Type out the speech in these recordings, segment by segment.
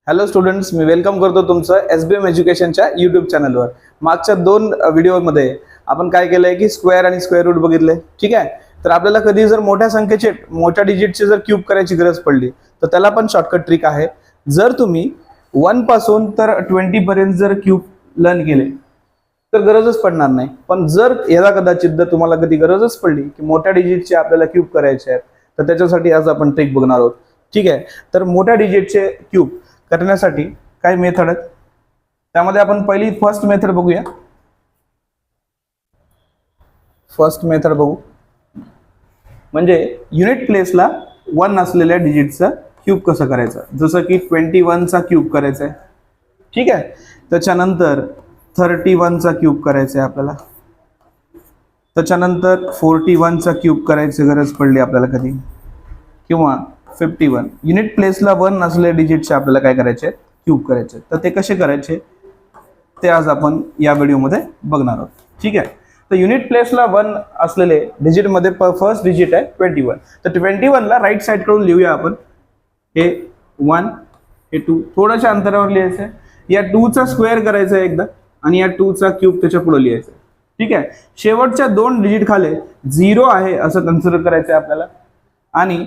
Hello students, me welcome करतो तुमचं SBM एज्युकेशनच्या YouTube चॅनलवर. मागच्या दोन व्हिडिओमध्ये आपण काय केलंय की स्क्वेअर आणि स्क्वेअर रूट बघितले. ठीक आहे, तर आपल्याला कधी जर मोठ्या डिजिटची जर क्यूब करायची गरज पडली तर त्याला पण शॉर्टकट ट्रिक आहे. जर तुम्ही 1 पासून तर 20 पर्यंत जर क्यूब लर्न केले तर गरजच पडणार नाही. पण जर याला कदाचित जर तुम्हाला कधी गरजच पडली की मोठ्या डिजिटचे आपल्याला क्यूब करायचे आहेत तर त्याच्यासाठी आज आपण ट्रिक बघणार आहोत. ठीक आहे, तर मोठ्या डिजिटचे क्यूब करण्यासाठी काय मेथड आहेत त्यामध्ये आपण पहिली फर्स्ट मेथड बघूया. फर्स्ट मेथड बघू म्हणजे युनिट प्लेसला 1 असलेल्या डिजिटचा क्यूब कसं करायचं. जसं की 21 चा क्यूब करायचा आहे. ठीक आहे, त्याच्यानंतर 31 चा क्यूब करायचा आहे आपल्याला. त्याच्यानंतर 41 चा क्यूब करायची गरज पडली आपल्याला कधी, किंवा 51 युनिट प्लेसला 1 असलेल्या डिजिटचे आपल्याला काय करायचे, क्यूब करायचे. तर ते कसे करायचे ते आज आपण या व्हिडिओमध्ये बघणार आहोत. ठीक आहे, तर युनिट प्लेसला 1 असलेले डिजिटमध्ये फर्स्ट डिजिट आहे 21. तर 21 ला राईट साइड कडून लिहूया आपण. हे 1 हे 2 थोड्याशा अंतरावर लिहायचं आहे. या 2 चा स्क्वेअर करायचा आहे एकदा आणि या 2 चा क्यूब त्याच्या पुढे लिहायचा. ठीक आहे, शेवटच्या 2 डिजिट खाली 0 आहे असं कन्सिडर करायचं आहे आपल्याला. आणि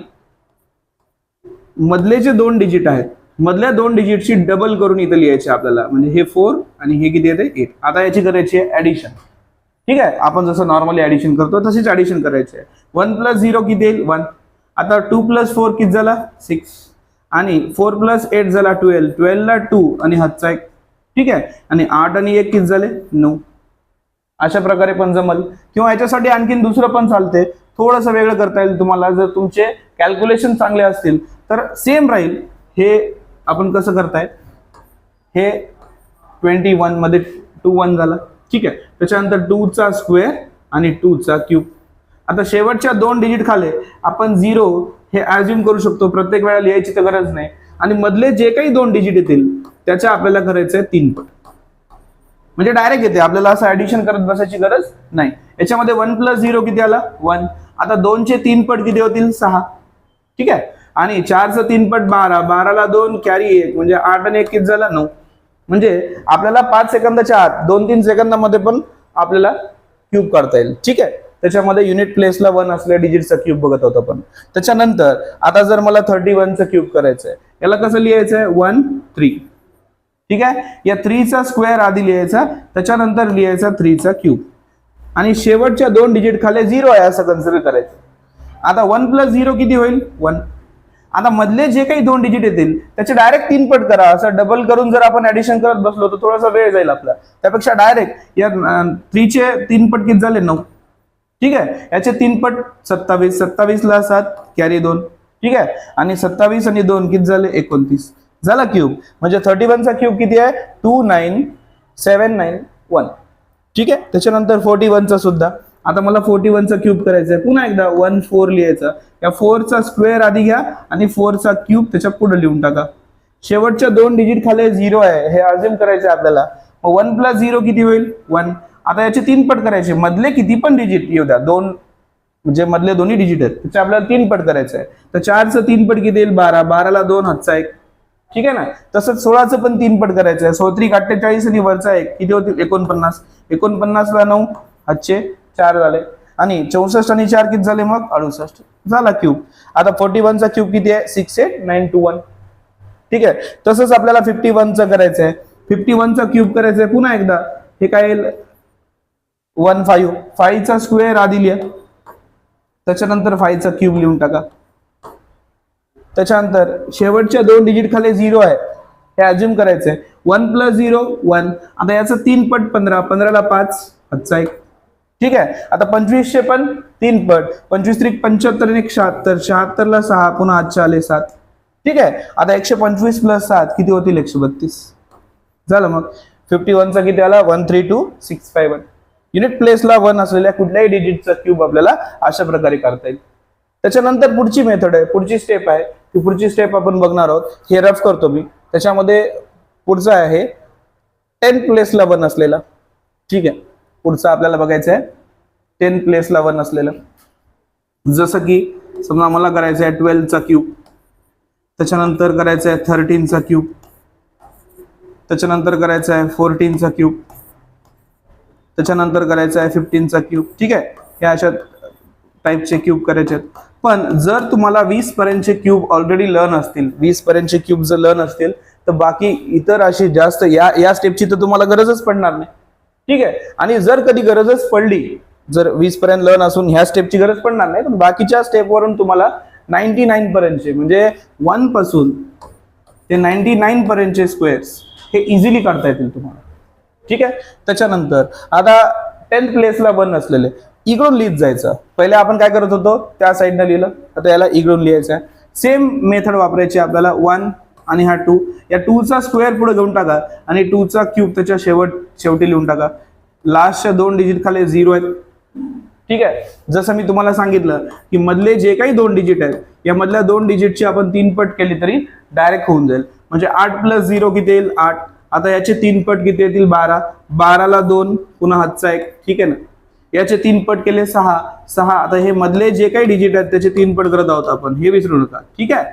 मधले जे 2 डिजिट आहेत मधल्या 2 डिजिटची डबल करून इथे लिहायचे आपल्याला. म्हणजे हे 4 आणि हे किती येते 8. आता याची करायची आहे ऍडिशन. ठीक आहे, आपण जसं नॉर्मली ऍडिशन करतो तशीच ऍडिशन करायची आहे. 1 + 0 किती येईल 1. आता 2 + 4 किती झाला 6 आणि 4 + 8 झाला 12. 12 ला 2 आणि हातचा 1. ठीक आहे, आणि 8 आणि 1 किती झाले 9. अशा प्रकारे पण जमल. किंवा याच्यासाठी आणखीन दुसरं पण चालते, थोडंसं वेगळं करता येईल तुम्हाला. जर तुमचे कॅल्क्युलेशन चांगले असतील तर सेम राहील. हे आपण कसं करताय, हे 21 मध्ये 2 1 झाला. ठीक आहे, त्याच्यानंतर 2 चा स्क्वेअर आणि 2 चा क्यूब. आता शेवटच्या 2 डिजिट खाली आपण 0 हे ॲज्युम करू शकतो. प्रत्येक वेळा लिहायची तर गरज नाही. आणि मधले जे काही 2 डिजिट येतील त्याच्या आपल्याला करायचंय 3 पट. म्हणजे डायरेक्ट येते, आपल्याला असं ऍडिशन करत बसायची गरज नाही. याच्यामध्ये 1 + 0 किती आला 1. आता 2 चे 3 पट किती होतील 6. ठीक आहे, आणि 4 चा 3 पट 12. 12 ला 2 कॅरी 1 म्हणजे 8 आणि 1 किती झाला 9. म्हणजे आपल्याला 5 सेकंदाच्या आत 2-3 सेकंदामध्ये पण आपल्याला क्यूब काढता येईल. ठीक आहे, त्याच्यामध्ये युनिट प्लेसला 1 असलेल्या डिजिटचा क्यूब बघत होतो आपण. त्याच्यानंतर आता जर मला 31 चा क्यूब करायचं आहे, याला कसं लिहायचं आहे 1 3. ठीक आहे, या 3 चा स्क्वेअर आधी लिहायचा, त्याच्यानंतर लिहायचा 3 चा क्यूब आणि शेवटच्या 2 डिजिट खाली 0 आहे असं कन्सिडर करायचं. आता 1 + 0 किती होईल 1. आता मधले जे काही 2 डिजिट येतील त्याचे डायरेक्ट 3 पट करा. असं डबल करून जर आपण ऍडिशन करत बसलो तर थोडासा वेळ जाईल आपला. त्यापेक्षा डायरेक्ट या 3 चे 3 पट किती झाले 9. ठीक आहे, याचे 3 पट 27. 27 ला 7 कॅरी 2. ठीक आहे, आणि 27 आणि 2 किती झाले 29 झाला क्यूब. म्हणजे 31 चा क्यूब किती आहे 29791. ठीक आहे, त्याच्यानंतर 41 चा सुद्धा. आता मला 41 चा क्यूब करायचा आहे. पुन्हा एकदा 1 4 लिहायचा. या 4 चा स्क्वेअर आधी घ्या आणि 4 चा क्यूब त्याच्या पुढे लिहून टाका. शेवटच्या 2 डिजिट खाली 0 आहे हे अज्युम करायचे आपल्याला. मग 1 + 0 किती होईल 1. आता याचे 3 पट करायचे. मधले किती पण डिजिट येऊ द्या, 2 म्हणजे मधले दोन्ही डिजिट आहेत त्याचे आपल्याला 3 पट करायचे आहे. तर 4 चा 3 पट किती येईल 12. 12 ला 2 हातचा 1. ठीक आहे ना, तसंच 16 चं पण 3 पट करायचं आहे. 16 48 आणि वरचा 1 किती होतील 49. 49 ला 9 हातचे 4 झाले आणि 64 आणि 4 किती झाले मग 68 झाला क्यूब. आता 41 चा क्यूब किती आहे 68921. ठीक आहे, तसंच आपल्याला 51 चा करायचं आहे. 51 चा क्यूब करायचा आहे. पुन्हा एकदा हे काय येईल 1 5. 5 चा स्क्वेअर आधी लिहा, त्याच्यानंतर 5 चा क्यूब लिहून टाका. त्याच्यानंतर शेवटच्या 2 डिजिट खाली 0 आहे हे अज्युम करायचंय. 1 + 0 1. आता याचं 3 पट 15. 15 ला 5 हातचा 1. ठीक आहे, आता 25 चे पण 3 पट. 25 3 75 आणि 1 76. 76 ला 6 पुन्हा हातचे आले 7. ठीक आहे, आता 125 + 7 किती होतील 132 झालं. मग 51 चा किती आला 132651. युनिट प्लेसला 1 असलेल्या कुठल्याही डिजिटचा क्यूब आपल्याला अशा प्रकारे करता येईल. त्याच्यानंतर पुढची मेथड आहे, पुढची स्टेप आहे. ती पुढची स्टेप आपण बघणार आहोत. हे रफ करतो मी. त्याच्यामध्ये पुढचा आहे 10 प्लेसला 1 असलेला. ठीक आहे, पुढचा आपल्याला बघायचं आहे 10 प्लेसला 1 असलेलं. जसं की समजा मला करायचं आहे 12 चा क्यूब, त्याच्यानंतर करायचं आहे 13 चा क्यूब, त्याच्यानंतर करायचं आहे 14चा क्यूब, त्याच्यानंतर करायचं आहे 15चा क्यूब. ठीक आहे, हे अशा टाईपचे क्यूब करायचे आहेत. पण जर तुम्हाला 20 पर्यंतचे क्यूब ऑलरेडी लर्न असतील, 20 पर्यंतचे क्यूब जर लर्न असतील, तर बाकी इतर अशी जास्त या स्टेपची तर तुम्हाला गरजच पडणार नाही. ठीक आहे, आणि जर कधी गरजच पडली, जर 20 पर्यंत लर्न असून ह्या स्टेपची गरज पडणार नाही, पण बाकीच्या स्टेपवरून तुम्हाला 99 पर्यंतचे म्हणजे 1 पासून ते 99 पर्यंतचे स्क्वेअर्स हे इझिली काढता येतील तुम्हाला. ठीक आहे, त्याच्यानंतर आता 10th प्लेसला 1 असलेले इकडून लिहित जायचं. पहिले आपण काय करत होतो, त्या साईडनं लिहिलं, आता याला इकडून लिहायचं आहे. सेम मेथड वापरायची आपल्याला. 1 आणि हा 2, या 2चा स्क्वेअर पुढे घेऊन टाका आणि 2चा क्यूब त्याच्या शेवटी लिहून टाका. लास्टच्या 2 डिजिट खाली 0 आहेत. ठीक आहे, जसं मी तुम्हाला सांगितलं की मधले जे काही 2 डिजिट आहेत, या मधल्या 2 डिजिटची आपण 3 पट केली तरी डायरेक्ट होऊन जाईल. म्हणजे 8 + 0 किती येईल, 8. आता याचे 3 पट किती येतील, 12. 12ला 2, पुन्हा हातचा 1. ठीक आहे ना, याचे 3 पट केले 6. 6. आता हे मधले जे काही डिजिट आहेत त्याचे 3 पट करत आहोत आपण, हे विसरू नका. ठीक आहे,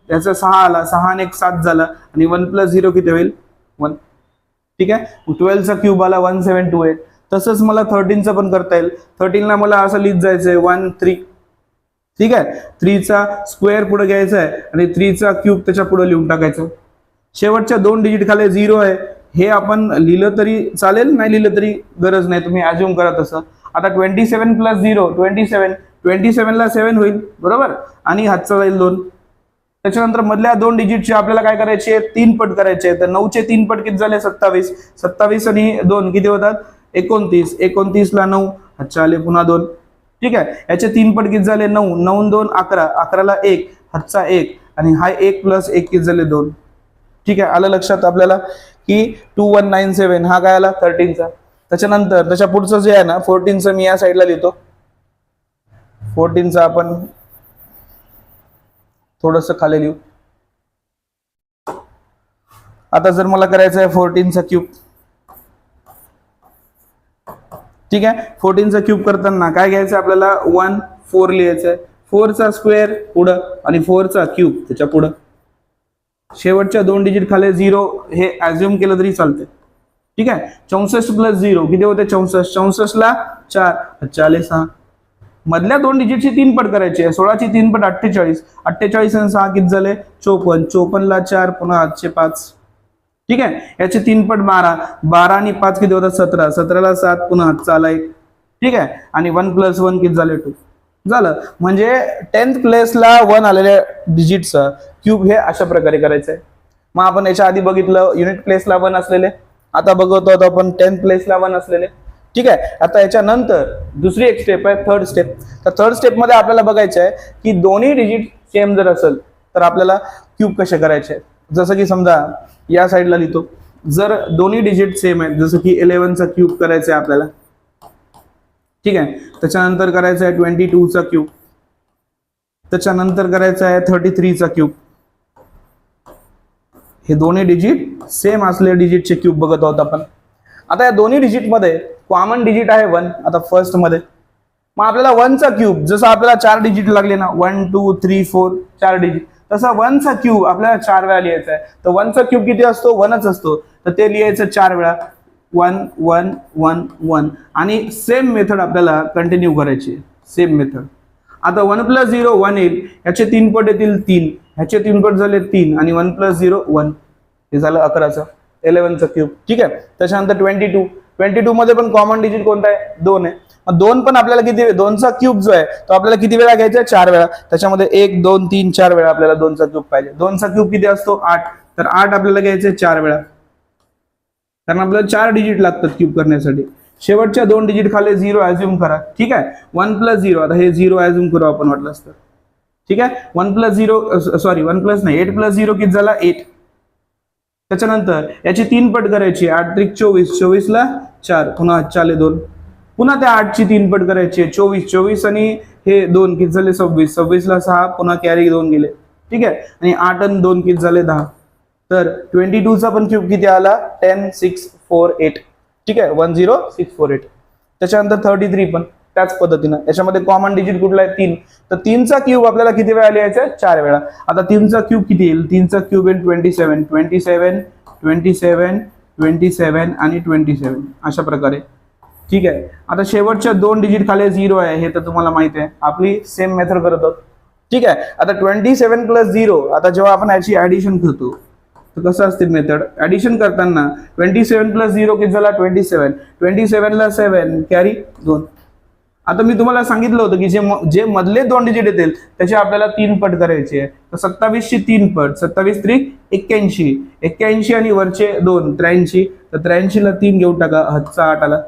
त्याचा 6 आला, 6 आणि 1 7 झाला, आणि 1 + 0 किती होईल, 1. ठीक आहे, 12चा क्यूब आला 1728. तसंच मला 13चा पण करता येईल. 13ला मला असं लिहित जायचंय 1 3. ठीक आहे, 3चा स्क्वेअर पुढे घ्यायचा आहे आणि 3चा क्यूब त्याच्या पुढे लिहून टाकायचं. शेवटच्या 2 डिजिट खाली 0 आहे, हे आपण लिहिलं तरी चालेल, नाही लिहिलं तरी गरज नाही, तुम्ही अज्युम करा तसं. आता 27 + 0 27. 27ला 7 होईल, बरोबर, आणि हातचा जाईल 2. त्याच्यानंतर मधल्या 2 डिजिटचे आपल्याला काय करायचे, 3 पट करायचे. तर 9चे 3 पट किती झाले, 27. 27 आणि 2 किती होतात, 29. 29ला 9, हातच्या आले पुन्हा 2. ठीक आहे, याचे 3 पट किती झाले, 9. 9 2 11. 11ला 1, हातचा 1, आणि हा 1 + 1 किती झाले, 2. ठीक आहे, आलं लक्षात आपल्याला की 2197 हा काय आला, 13चा. त्याच्यानंतर त्याच्या पुढचं जे आहे ना 14चं, मी या साईडला लिहितो. 14चं आपण थोडस खाली लिहू. आता जर मला करायचं आहे 14चा क्यूब. ठीक आहे, 14चा क्यूब करताना काय घ्यायचं आपल्याला, 1 4 लिहायचं आहे. 4चा स्क्वेअर पुढं आणि 4चा क्यूब त्याच्या पुढं. शेवटच्या 2 डिजिट खाली 0 हे अज्युम केलं तरी चालते. ठीक आहे, 64 + 0 किती होते, 64. 64ला 4, अच्छा आले 6. मधल्या 2 डिजिटची 3 पट करायची. 16ची 3 पट 48. 48 आणि 6 किती झाले, 54. 54ला 4, पुन्हा हातचे 5. ठीक आहे, याचे 3 पट 12. 12 आणि 5 किती होतात, 17. 17ला 7, पुन्हा हातचा आला 1. ठीक आहे, आणि 1 + 1 किती झाले, 2 झालं. म्हणजे 10th प्लेसला 1 आलेल्या डिजिटचा क्यूब हे अशा प्रकारे करायचं आहे. मग आपण याच्या आधी बघितलं युनिट प्लेसला 1 असलेले, आता बघतो आपण 10th प्लेसला 1 असलेले. ठीक आहे, आता याच्यानंतर दुसरी एक स्टेप आहे, 3rd स्टेप. तर 3rd स्टेप मध्ये आपल्याला बघायचं आहे की दोन्ही डिजिट सेम जर असेल तर आपल्याला क्यूब कसे करायचे. जसं की समजा या साईडला लिहितो, जर दोन्ही डिजिट सेम आहेत, जसं की 11चा क्यूब करायचा आहे आपल्याला. ठीक आहे, त्याच्यानंतर करायचं आहे 22चा क्यूब. त्याच्यानंतर करायचं आहे 33चा क्यूब. हे दोन्ही डिजिट सेम असलेले डिजिटचे क्यूब बघत आहोत आपण. आता या दोन्ही डिजिट मध्ये कॉमन डिजिट आहे 1. आता फर्स्ट मध्ये मग आपल्याला 1चा क्यूब, जसं आपल्याला 4 डिजिट लागले ना, 1 2 3 4 4 डिजिट, तसा 1चा क्यूब आपल्याला 4 वेळा लिहायचा आहे. तर 1चा क्यूब किती असतो, 1च असतो, तर ते लिहायचं 4 वेळा. 1 1 1 1. आणि सेम मेथड आपल्याला कंटिन्यू करायची, सेम मेथड. आता 1 + 0 1 येईल, ह्याचे 3 पट येतील 3, ह्याचे 3 पट झाले 3, आणि 1 + 0 1, हे झालं 11चं, 11चा क्यूब. ठीक आहे, त्याच्यानंतर 22 मध्ये पण कॉमन डिजिट कोणता आहे, 2 आहे. मग 2 पण आपल्याला किती, 2चा क्यूब जो आहे तो आपल्याला किती वेळा घ्यायचा आहे, 4 वेळा. त्याच्यामध्ये 1 2 3 4 वेळा आपल्याला 2चा क्यूब पाहिजे. 2चा क्यूब किती असतो, 8. तर 8 आपल्याला घ्यायचे 4 वेळा, कारण आपल्याला 4 डिजिट लागतात क्यूब करण्यासाठी. शेवटच्या 2 डिजिट खाली 0 अज्युम करा. ठीक आहे, 1 + 0, आता हे 0 अज्युम करू आपण वाटलं असतं. ठीक आहे, 1 + 0 सॉरी 1 + नाही 8 + 0 किती झाला, 8. त्याच्यानंतर याची 3 पट करायची, 8 त्रिक 24, 24ला 4, पुन्हा 4 2, पुन्हा त्या 8ची 3 पट करायची, 24 24 आणि हे 2 किती झाले, 26, 26ला 6, पुन्हा कॅरी 2 गेले. ठीक आहे, आणि 8 आणि 2 किती झाले, 10. तर 22चा पण क्यूब किती आला, 10 6 4 8. ठीक आहे, 1 0 6 4 8. त्याच्यानंतर 33 पण त्याच पद्धतीनं याच्यामध्ये कॉमन डिजिट कुठला आहे 3, तर 3चा क्यूब आपल्याला किती वेळा लिहायचा आहे 4 वेळा. आता 3चा क्यूब किती येईल, 3चा क्यूब येईल 27, 27, 27, 27 आणि 27 अशा प्रकारे. ठीक आहे. आता शेवटच्या 2 डिजिट खाली 0 आहे हे तर तुम्हाला माहिती आहे, आपली सेम मेथड करत आहोत. ठीक आहे. आता 27 प्लस 0, आता जेव्हा आपण याची ऍडिशन करतो तर कसं असते मेथड, ऍडिशन करताना 27 प्लस 0 किती झाला 27, 27 ला 7 कॅरी 2. आता मी तुम्हाला सांगितलं होतं की जे मधले 2 डिजिट येतील त्याचे आपल्याला 3 पट करायचे आहे. तर 27 ची 3 पट, 27 त्रिक 81, 81 आणि वरचे 2 83, तर 83 ला 3 घेऊन टाका, हातचा 8 आला.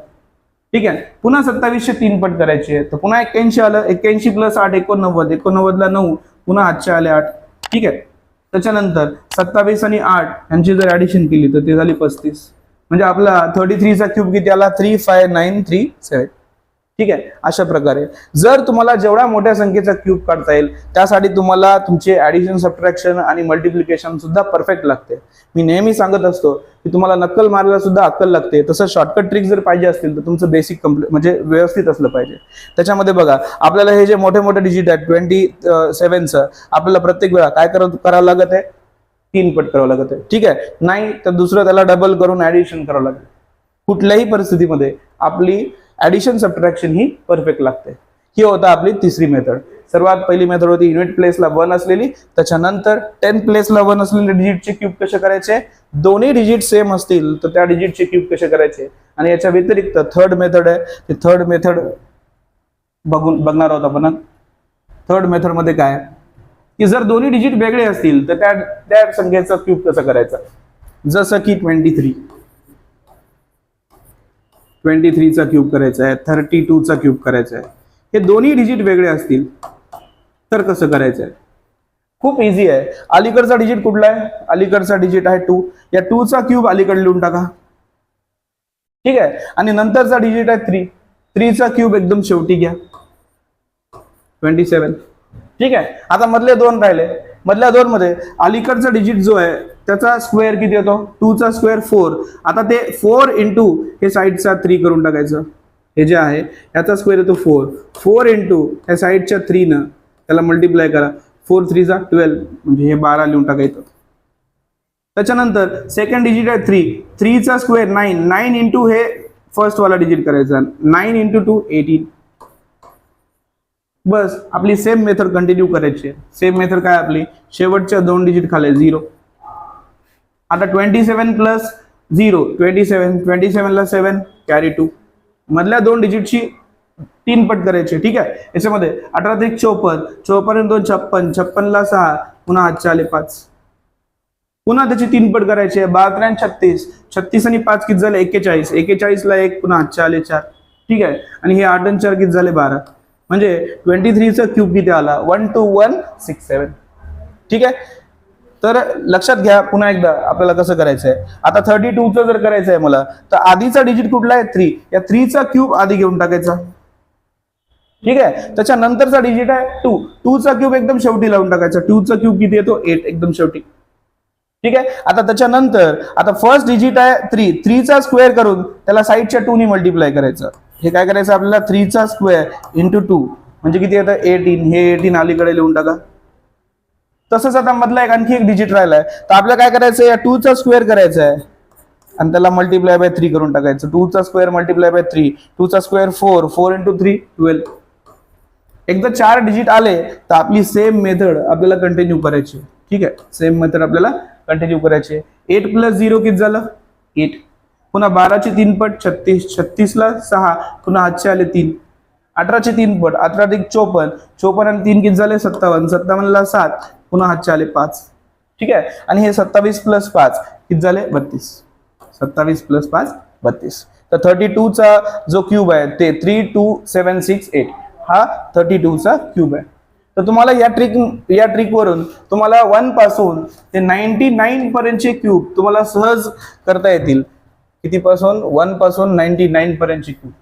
ठीक आहे. पुन्हा 27 चे 3 पट करायचे, तर पुन्हा 81 आलं, 81 प्लस 8 89, 89 ला 9, पुन्हा हातचे आले 8. ठीक आहे. त्याच्यानंतर 27 आणि 8 यांची जर ऍडिशन केली तर ते झाली 35. म्हणजे आपला 33चा क्यूब किती आला 35937. ठीक आहे. अशा प्रकारे जर तुम्हाला जेवढ्या मोठ्या संख्येचा क्यूब काढता येईल त्यासाठी तुम्हाला तुमचे ऍडिशन, सबट्रॅक्शन आणि मल्टिप्लिकेशन सुद्धा परफेक्ट लागते. मी नेहमी सांगत असतो की तुम्हाला नक्कल मारायला सुद्धा अक्कल लागते. तसं शॉर्टकट ट्रिक जर पाहिजे असतील तर तुमचं बेसिक म्हणजे व्यवस्थित असलं पाहिजे. त्याच्यामध्ये बघा आपल्याला हे जे मोठे मोठे डिजिट आहेत 27चं आपल्याला प्रत्येक वेळा काय करावं लागत आहे, 3 पट करावं लागत आहे. ठीक आहे. नाही तर दुसरं त्याला डबल करून ऍडिशन करावं लागेल. कुठल्याही परिस्थितीमध्ये आपली ऍडिशन सबट्रॅक्शन ही परफेक्ट लागते. ही होता आपली तिसरी मेथड. सर्वात पहिली मेथड होती युनिट प्लेसला 1 असलेली, त्याच्यानंतर 10 प्लेसला 1 असलेले डिजिटचे क्यूब कसे करायचे, दोन्ही डिजिट सेम असतील तर त्या डिजिटचे क्यूब कसे करायचे. आणि याच्या व्यतिरिक्त थर्ड मेथड आहे, ते थर्ड मेथड बघणार आहोत आपण. थर्ड मेथड मध्ये काय की जर दोन्ही डिजिट वेगळे असतील तर त्या संख्येचा क्यूब कसा करायचा, जसं की 23चा क्यूब करायचा आहे, 32चा क्यूब करायचा आहे. हे दोन्ही डिजिट वेगळे असतील तर कसं करायचं आहे, खूप इझी आहे. अलीकडचा डिजिट कुठला आहे, अलीकडचा डिजिट आहे 2, या 2चा क्यूब अलीकडे लिहून टाका. ठीक आहे. आणि नंतरचा डिजिट आहे 3, 3चा क्यूब एकदम शेवटी घ्या 27. ठीक आहे. आता मधले 2 राहिले, मधल्या 2 मध्ये अलीकडचा डिजिट जो आहे त्याचा स्क्वेअर किती येतो, 2चा स्क्वेअर 4. आता ते 4 इंटू हे साईडचा 3 करून टाकायचं. हे जे आहे याचा स्क्वेअर येतो 4, 4 इंटू या साईडच्या 3 न त्याला मल्टिप्लाय करा, 4 3 जा 12, म्हणजे हे 12 लिहून टाकायचं. त्याच्यानंतर सेकंड डिजिट आहे 3, 3चा स्क्वेअर 9, 9 इंटू हे फर्स्ट वाला डिजिट करायचा, 9 इंटू 2 18. बस आपली सेम मेथड कंटिन्यू करायची. सेम मेथड काय आपली, शेवटच्या 2 डिजिट खाली 0. आता 27 प्लस 0 27, 27 ला 7 कॅरी 2. मधल्या 2 डिजिटची 3 पट करायचे. ठीक आहे. याच्यामध्ये 18 ते 54, 54 2 56, 56 ला 6, पुन्हा हातचे आले 5, पुन्हा त्याची 3 पट करायचे. 12 36, 36 आणि 5 किती झाले 41, 41 ला 1, पुन्हा हातचे आले 4. ठीक आहे. आणि हे 8 आणि 4 किती झाले 12, म्हणजे 23चा क्यूब किती आला 12167. ठीक आहे. तर लक्षात घ्या पुन्हा एकदा आपल्याला कसं करायचं आहे. आता 32चं जर करायचं आहे मला तर आधीचा डिजिट कुठला आहे 3, या 3चा क्यूब आधी घेऊन टाकायचा. ठीक आहे. त्याच्यानंतरचा डिजिट आहे 2, 2चा क्यूब एकदम शेवटी लावून टाकायचा. 2चा क्यूब किती येतो 8 एकदम शेवटी. ठीक आहे. आता त्याच्यानंतर आता फर्स्ट डिजिट आहे 3, 3चा स्क्वेअर करून त्याला साईडच्या 2 ने मल्टिप्लाय करायचं. हे काय करायचं आपल्याला 3चा स्क्वेअर इंटू 2 म्हणजे किती येतं 18, हे 18 अलीकडे लिहून टाका. तसंच आता मधला आणखी एक डिजिट राहिलाय तर आपल्याला काय करायचं, या 2चा स्क्वेअर करायचा आहे आणि त्याला मल्टिप्लाय बाय 3 करून टाकायचं. 2चा स्क्वेअर मल्टिप्लाय बाय 3, 2चा स्क्वेअर 4, 4 इंटू 3 12. एकदा 4 डिजिट आले तर आपली सेम मेथड आपल्याला कंटिन्यू करायची. ठीक आहे. सेम मेथड आपल्याला कंटिन्यू करायची. 8 प्लस 0 किती झालं 8, पुन्हा 12ची 3 पट 36, 36 ला 6, पुन्हा हातचे आले 3, 18ची 3 पट 18 अधिक 54, 54 आणि 3 किती झाले 57, 57 ला 7, पुन्हा हातचे आले 5. ठीक आहे. आणि हे 27 प्लस 5 किती झाले 32, 27 प्लस 5 32. तर 32चा जो क्यूब आहे ते 32768 हा 32चा क्यूब आहे. तर तुम्हाला या ट्रिक वरून तुम्हाला 1 पासून ते 99 पर्यंतचे क्यूब तुम्हाला सहज करता येतील. किती पासून 1 पासून 99 पर्यंतचे क्यूब,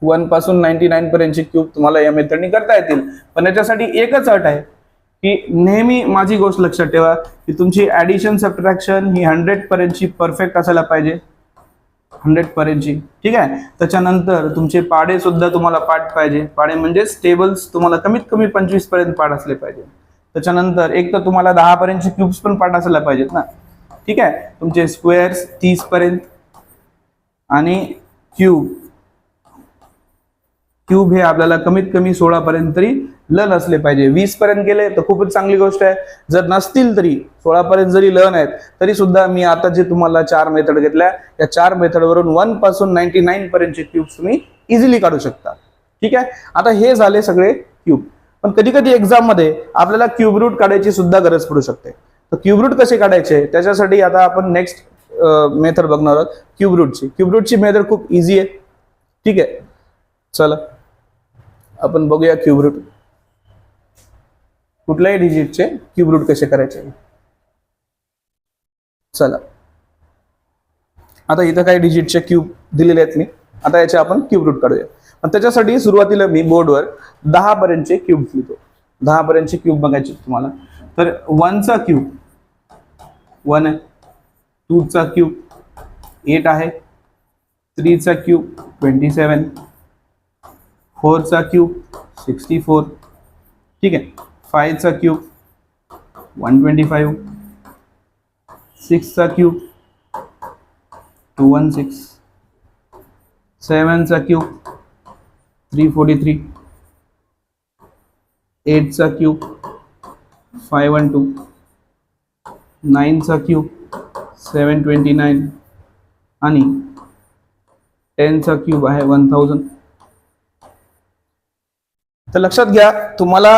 1 पासून 99 पर्यंतचे क्यूब तुम्हाला या मेथडने करता येतील. पण याच्यासाठी एकच अट आहे की नेहमी माझी गोष्ट लक्षात ठेवा की तुमची ऍडिशन सबट्रॅक्शन ही 100 पर्यंतची परफेक्ट असायला पाहिजे. 100 पर्यंतची, ठीक आहे. त्याच्यानंतर तुमचे पाडे सुद्धा तुम्हाला पाठ पाहिजे. पाडे म्हणजे टेबल्स तुम्हाला कमीत कमी 25 पर्यंत पाठ असले पाहिजे. त्याच्यानंतर एक तर तुम्हाला 10 पर्यंतचे क्यूब्स पण पाठ असायला पाहिजेत ना, ठीक आहे. तुमचे स्क्वेअर्स 30 पर्यंत आणि क्यूब हे आपल्याला कमीत कमी 16 पर्यंत तरी लर्न असले पाहिजे. 20 पर्यंत गेले तर खूपच चांगली गोष्ट आहे. जर नसतील तरी 16 पर्यंत जरी लर्न आहेत तरी सुद्धा मी आता जे तुम्हाला 4 मेथड घेतल्या या 4 मेथडवरून 1 पासून 99 पर्यंतचे क्यूब्स तुम्ही इझिली काढू शकता, ठीक आहे. आता हे झाले सगळे क्यूब. पण कधी कधी एक्झाम मध्ये आपल्याला क्यूब रूट काढायची सुद्धा गरज पडू शकते. तर क्यूब रूट कसे काढायचे त्याच्यासाठी आता आपण नेक्स्ट मेथड बघणार आहोत क्यूब रूटची. क्यूब रूटची मेथड खूप इझी आहे, ठीक आहे. चला आपण बघूया क्यूब रूट. कुठल्याही डिजिटचे क्यूब रूट कसे करायचे. चला आता इथं काही डिजिटचे क्यूब दिलेले आहेत मी. आता याचे आपण क्यूब रूट काढूया. पण त्याच्यासाठी सुरुवातीला मी बोर्डवर 10 पर्यंतचे क्यूब लिहितो. 10 पर्यंतचे क्यूब बघायचे तुम्हाला. तर 1 चा क्यूब 1 आहे, 2 चा क्यूब 8 आहे, 3 चा क्यूब 27, 4 चा क्यूब 64, ठीक आहे. 5 चा क्यूब 125, 6 चा क्यूब 216, 7 चा क्यूब 343, 8 चा क्यूब 512, 9 चा क्यूब 729 आणि 10 चा क्यूब आहे 1000. तर लक्षात घ्या, तुम्हाला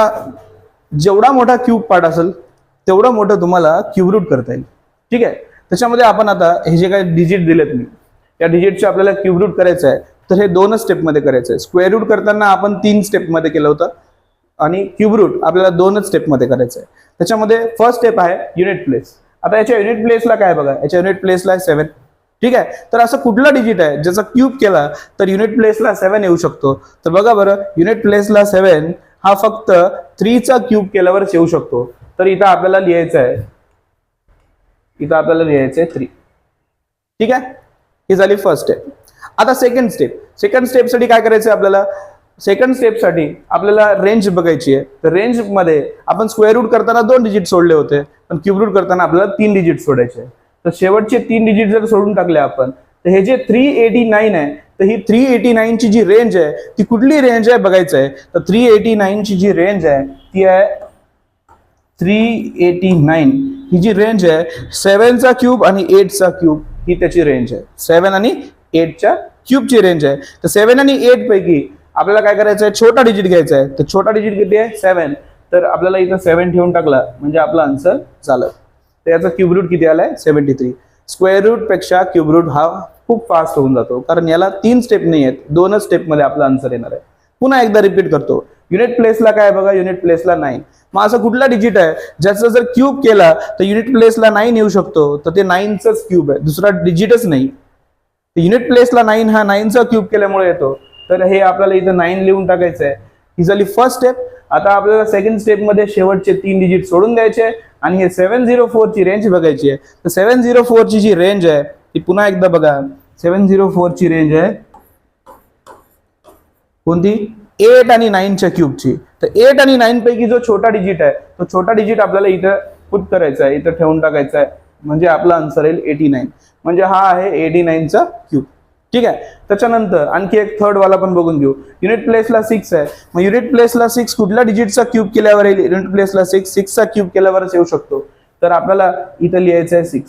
जेवढा मोठा क्यूब पार्ट असेल तेवढं मोठं तुम्हाला क्यूब रूट करता येईल, ठीक आहे. त्याच्यामध्ये आपण आता हे जे काही डिजिट दिलेत मी या डिजिटचे आपल्याला क्यूब रूट करायचं आहे तर हे 2 स्टेपमध्ये करायचं आहे. स्क्वेअर रूट करताना आपण 3 स्टेपमध्ये केलं होतं आणि क्यूब रूट आपल्याला 2 स्टेपमध्ये करायचं आहे. त्याच्यामध्ये फर्स्ट स्टेप आहे युनिट प्लेस. आता याच्या युनिट प्लेसला काय बघा, याच्या युनिट प्लेसला आहे 7, ठीक आहे. तर असं कुठला डिजिट आहे ज्याचा क्यूब केला तर युनिट प्लेसला 7 येऊ शकतो. तर बघा बरं, युनिट प्लेसला 7 हा फक्त 3 चा क्यूब केल्यावरच येऊ शकतो. तर इथं आपल्याला लिहायचं आहे, 3, ठीक आहे. ही झाली फर्स्ट स्टेप. आता सेकंड स्टेपसाठी काय करायचं आपल्याला. सेकंड स्टेपसाठी आपल्याला रेंज बघायची आहे. तर रेंज मध्ये आपण स्क्वेअर रूट करताना 2 डिजिट सोडले होते, पण क्यूब रूट करताना आपल्याला 3 डिजिट सोडायचे. तर शेवटचे 3 डिजिट जर सोडून टाकले आपण तर हे जे 389 आहे तर ही 389 ची जी रेंज आहे ती कुठली रेंज आहे बघायचं आहे. तर 389 ची जी रेंज आहे ती आहे 389. ही जी रेंज आहे 7 चा क्यूब आणि 8 चा क्यूब ही त्याची रेंज आहे. 7 आणि 8 च्या क्यूबची रेंज आहे. तर 7 आणि 8 पैकी आपल्याला काय करायचं आहे, छोटा डिजिट घ्यायचा आहे. तर छोटा डिजिट किती आहे 7. तर आपल्याला इथं 7 ठेवून टाकला म्हणजे आपला आन्सर झालं. तर याचा क्यूब रूट किती आलाय 73. स्क्वेअर रूट पेक्षा क्यूब रूट हा खूप फास्ट होऊन जातो कारण याला 3 स्टेप नाही आहेत, 2 स्टेपमध्ये आपला आन्सर येणार आहे. पुन्हा एकदा रिपीट करतो. युनिट प्लेसला काय बघा, युनिट प्लेसला 9. मग असं कुठला डिजिट आहे ज्याचा जर क्यूब केला तर युनिट प्लेसला 9 येऊ शकतो. तर ते 9चाच क्यूब आहे, दुसरा डिजिटच नाही. युनिट प्लेसला 9 हा 9चा क्यूब केल्यामुळे येतो. तर हे आपल्याला इथं 9 लिहून टाकायचं आहे. ही झाली फर्स्ट स्टेप. आता आपल्याला सेकंड स्टेप मध्ये शेवटचे 3 डिजिट सोडून द्यायचे आणि हे 704 ची रेंज बघायची आहे. तर 704 ची जी रेंज आहे ती पुन्हा एकदा बघा. 704 ची रेंज आहे कोणती, 8 आणि 9 च्या क्यूबची. तर 8 आणि 9 पैकी जो छोटा डिजिट आहे तो छोटा डिजिट आपल्याला इथं पुट करायचा आहे, इथं ठेवून टाकायचा आहे. म्हणजे आपला आन्सर येईल 89. म्हणजे हा आहे 89 चा क्यूब, ठीक आहे. त्याच्यानंतर आणखी एक थर्ड वाला पण बघून घेऊ. युनिट प्लेसला 6 आहे. मग युनिट प्लेसला 6 कुठल्या डिजिटचा क्यूब केल्यावर येईल. युनिट प्लेसला 6 चा क्यूब केल्यावरच येऊ शकतो. तर आपल्याला इथं लिहायचं आहे 6,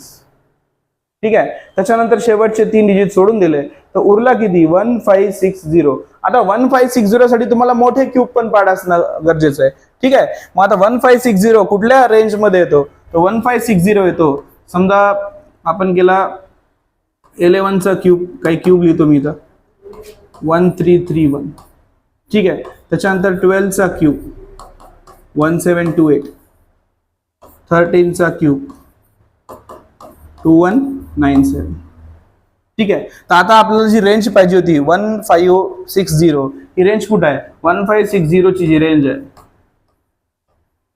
ठीक आहे. त्याच्यानंतर शेवटचे 3 डिजिट सोडून दिले तर उरला किती 1560. आता 1560 साठी तुम्हाला मोठे क्यूब पण पाठ असणं गरजेचं आहे, ठीक आहे. मग आता 1560 कुठल्या रेंज मध्ये येतो. तर 1560 येतो समजा आपण गेला 11 चा क्यूब, काही क्यूब लिहितो मी इथं 1331, ठीक आहे. त्याच्यानंतर 12 चा क्यूब 1728, 13 चा क्यूब 2197, ठीक आहे. तर आता आपल्याला जी रेंज पाहिजे होती 1560 ही रेंज कुठे आहे. 1560 ची जी रेंज आहे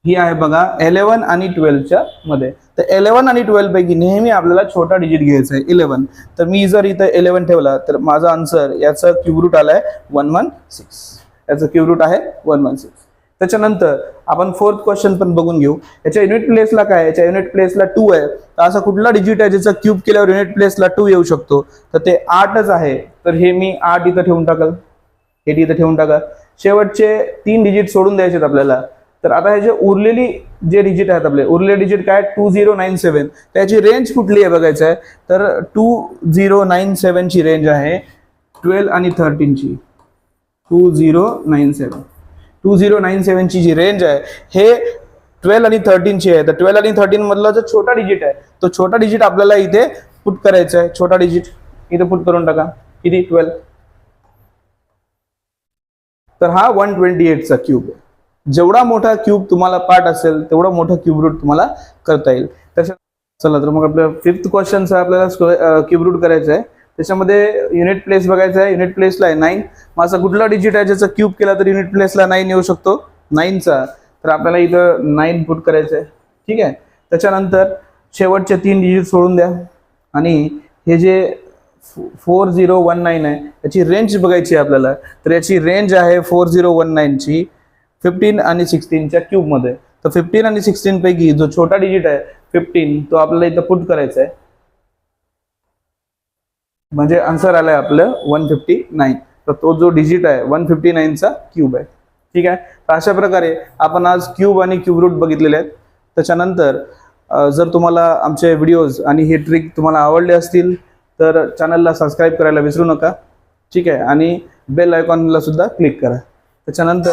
ही आहे बघा 11 आणि 12च्या मध्ये. तर 11 आणि 12 पैकी नेहमी आपल्याला छोटा डिजिट घ्यायचा आहे 11. तर मी जर इथं 11 ठेवला तर माझा आन्सर याचा क्यूब रूट आलाय 116. याचा क्यूब रूट आहे 116. त्याच्यानंतर आपण फोर्थ क्वेश्चन पण बघून घेऊ. याच्या युनिट प्लेसला काय, याच्या युनिट प्लेसला 2 आहे. तर असा कुठला डिजिट आहे ज्याचा क्यूब केल्यावर युनिट प्लेसला 2 येऊ शकतो, तर ते 8च आहे. तर हे मी 8 इथं ठेवून टाकल, हे इथं ठेवून टाका. शेवटचे 3 डिजिट सोडून द्यायचे आहेत आपल्याला. तर आता हे जे उरलेली जे डिजिट आहेत आपले उरलेले डिजिट काय 2097. त्याची रेंज कुठली आहे बघायचं आहे. तर 2097 ची रेंज आहे 12 आणि 13 ची. 2097 ची जी रेंज आहे हे 12 आणि 13 ची आहे. तर 12 आणि 13 मधला जो छोटा डिजिट आहे तो छोटा डिजिट आपल्याला इथे पुट करायचा आहे. छोटा डिजिट इथे पुट करून टाका. किती 12. तर हा 128 चा क्यूब आहे. जेवढा मोठा क्यूब तुम्हाला पार्ट असेल तेवढा मोठा क्यूब रूट तुम्हाला करता येईल. चला तर मग आपल्या फिफ्थ क्वेश्चनचा आपल्याला क्यूब रूट करायचं आहे. त्याच्यामध्ये युनिट प्लेस बघायचा आहे. युनिट प्लेसला आहे 9. माझा कुठला डिजिट आहे ज्याचा क्यूब केला तर युनिट प्लेसला 9 येऊ शकतो 9चा. तर आपल्याला इथं 9 पुट करायचं आहे. ठीक आहे. त्याच्यानंतर शेवटचे 3 डिजिट सोडून द्या आणि हे जे 4019 आहे याची रेंज बघायची आहे आपल्याला. तर याची रेंज आहे 4019 ची 15 आणि 16च्या क्यूब मध्ये. तर 15 आणि 16 पैकी जो छोटा डिजिट आहे 15 तो आपल्याला इथं पुट करायचा आहे. म्हणजे आन्सर आलाय आपलं 159. तर तो जो डिजिट आहे 159 चा क्यूब आहे. ठीक आहे. तर अशा प्रकारे आपण आज क्यूब आणि क्यूब रूट बघितलेले आहेत. त्याच्यानंतर जर तुम्हाला आमचे व्हिडिओज आणि हे ट्रिक तुम्हाला आवडले असतील तर चॅनलला सबस्क्राईब करायला विसरू नका. ठीक आहे. आणि बेल आयकॉनला सुद्धा क्लिक करा. त्याच्यानंतर